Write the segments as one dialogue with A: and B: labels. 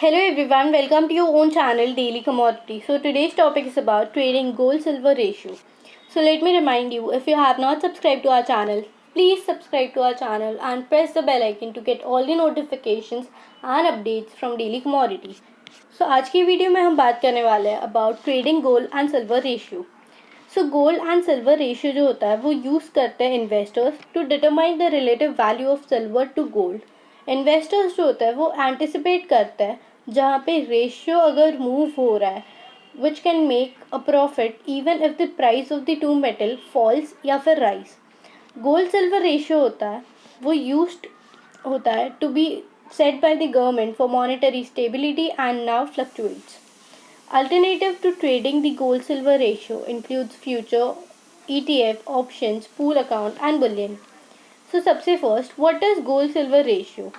A: Hello everyone, welcome to your own channel Daily Commodity. So today's topic is about trading gold silver ratio. So let me remind you, if you have not subscribed to our channel, please subscribe to our channel and press the bell icon to get all the notifications and updates from Daily Commodity. So आज की video में हम बात करने वाले हैं about trading gold and silver ratio. So gold and silver ratio जो होता है वो यूज़ करते हैं investors to determine the relative value of silver to gold. Investors जो होता है वो एंटिसिपेट करता है जहाँ पे रेशियो अगर मूव हो रहा है which can make a profit even if the price of the two metal falls या फिर राइज. गोल्ड सिल्वर रेशियो होता है वो यूज्ड होता है to be set by the government for monetary stability and now fluctuates. Alternative to trading the gold silver ratio includes future, ETF, options, pool account and bullion. सो सबसे first what is gold silver ratio.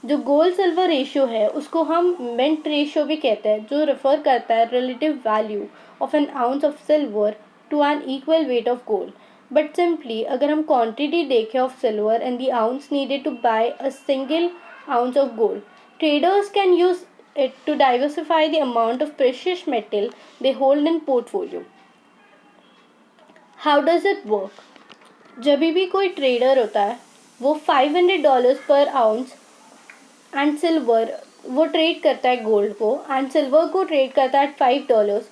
A: जो gold silver ratio है उसको हम mint ratio भी कहते हैं, जो refer करता है relative value of an ounce of silver to an equal weight of gold. But simply अगर हम क्वांटिटी देखें of silver and the ounce needed to buy a single ounce of gold, traders can use it to diversify the amount of precious metal they hold in portfolio. How does it work? जब भी कोई trader होता है वो $500 पर ounce and silver वो trade करता है गोल्ड को एंड सिल्वर को ट्रेड करता है $5.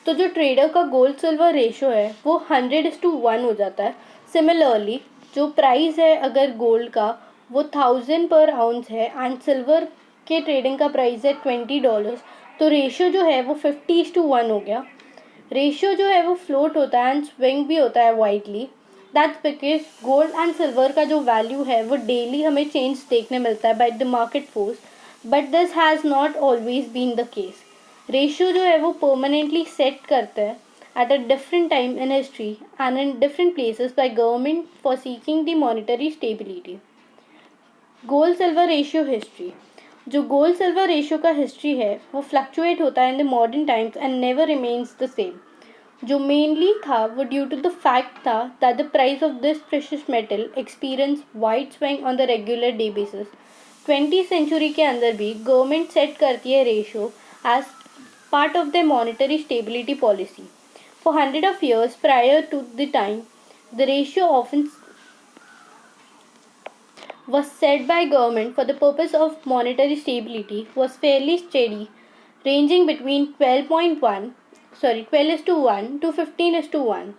A: तो जो ट्रेडर का गोल्ड सिल्वर रेशो है वो 100:1 हो जाता है. सिमिलरली जो प्राइस है अगर गोल्ड का वो 1000 पर आउंस है एंड सिल्वर के ट्रेडिंग का प्राइस है $20, तो रेशियो जो है वो 50:1 हो गया. रेशियो जो है वो फ्लोट होता है एंड स्विंग भी होता है widely. That's because gold and silver का जो वैल्यू है वो डेली हमें चेंज देखने मिलता है by the market force, but this has not always been the case. Ratio जो है वो परमानेंटली सेट करता है at a different time in history and in different places by government for seeking the monetary stability. Gold silver ratio history. जो gold silver ratio का history है वो fluctuate होता है in the modern times and never remains the same. जो mainly था वो due to the fact था that the price of this precious metal experience wide swing on the regular day basis. 20th century के अंदर भी government set करती है ratio as part of the monetary stability policy. For 100 of years prior to the time the ratio often was set by government for the purpose of monetary stability was fairly steady, ranging between 12:1 to 15:1.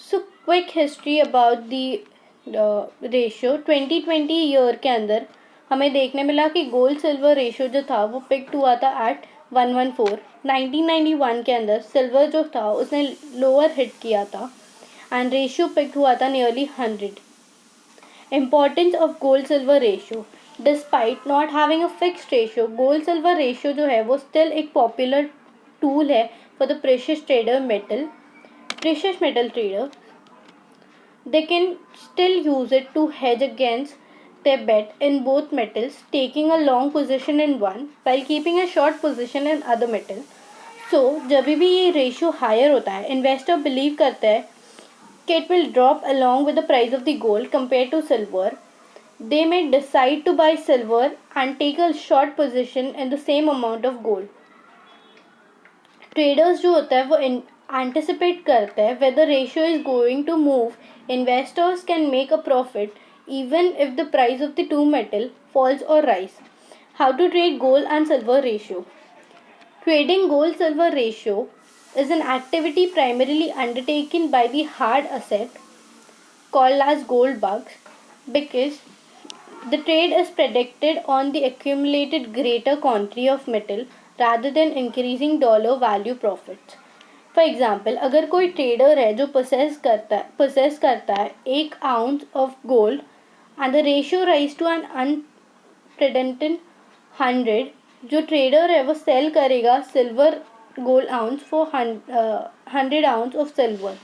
A: So quick history about the ratio. 2020 year के अंदर हमें देखने मिला कि gold silver ratio जो था वो picked हुआ था एट 114. 1991 के अंदर सिल्वर जो था उसने लोअर हिट किया था एंड रेशियो पिक्ड हुआ था nearly 100. Importance of gold silver ratio. Despite not having a fixed ratio, gold silver ratio जो है वो still एक popular tool है for the precious metal trader. They can still use it to hedge against their bet in both metals, taking a long position in one while keeping a short position in other metal. So जब भी ये ratio higher होता है, investor believe करता है it will drop along with the price of the gold compared to silver. They may decide to buy silver and take a short position in the same amount of gold. Traders जो होता है वो anticipate करते हैं whether ratio is going to move. Investors can make a profit even if the price of the two metal falls or rise. How to trade gold and silver ratio. Trading gold silver ratio is an activity primarily undertaken by the hard asset called as gold bugs because the trade is predicated on the accumulated greater quantity of metal rather than increasing dollar value profits. For example, अगर कोई trader है जो possess करता है 1 ounce of gold and the ratio rise to an unprecedented 100, जो trader है वो sell करेगा silver gold ounce for 100 ounce of silver.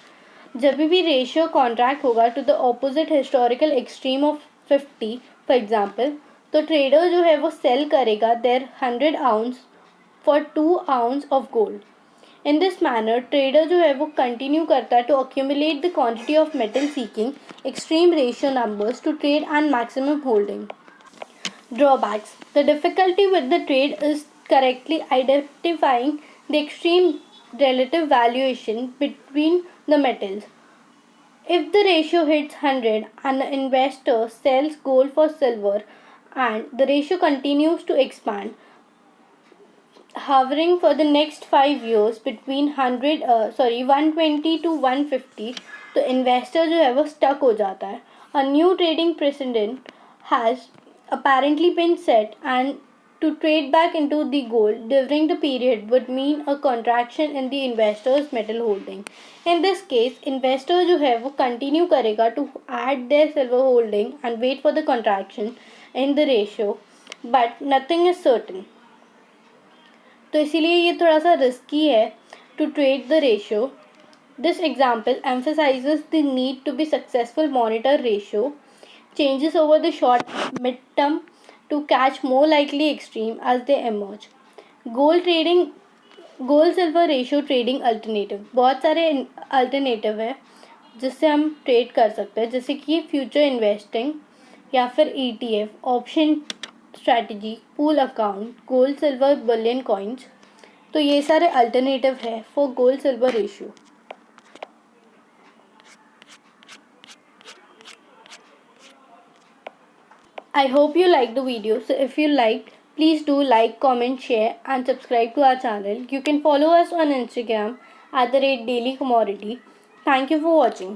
A: जब भी रेशियो कॉन्ट्रैक्ट होगा to the opposite historical extreme of 50 for example, तो ट्रेडर जो है वो सेल करेगा their 100 ounce for 2 ounce of gold. In this manner trader जो है वो कंटिन्यू करता है to accumulate the quantity of metal seeking extreme ratio numbers to trade and maximum holding. Drawbacks. The difficulty with the trade is correctly identifying the extreme relative valuation between the metals. If the ratio hits 100 and the investor sells gold for silver and the ratio continues to expand, hovering for the next 5 years between 120 to 150, तो investor जो है वो stuck हो जाता है. A new trading precedent has apparently been set, and to trade back into the gold during the period would mean a contraction in the investor's metal holding. In this case, investor जो है वो continue करेगा to add their silver holding and wait for the contraction in the ratio, but nothing is certain. तो इसीलिए ये थोड़ा सा risky है to trade the ratio. This example emphasizes the need to be successful monitor ratio changes over the short mid-term to catch more likely extreme as they emerge. Gold trading, gold silver ratio trading alternative, बहुत सारे alternative है जिससे हम trade कर सकते हैं, जैसे कि फ्यूचर इन्वेस्टिंग या फिर ETF, option strategy, pool account, gold silver Boolean coins. तो ये सारे अल्टरनेटिव है for gold silver ratio. I hope you liked the video. So if you liked, please do like, comment, share and subscribe to our channel. You can follow us on Instagram @dailycommodity. Thank you for watching.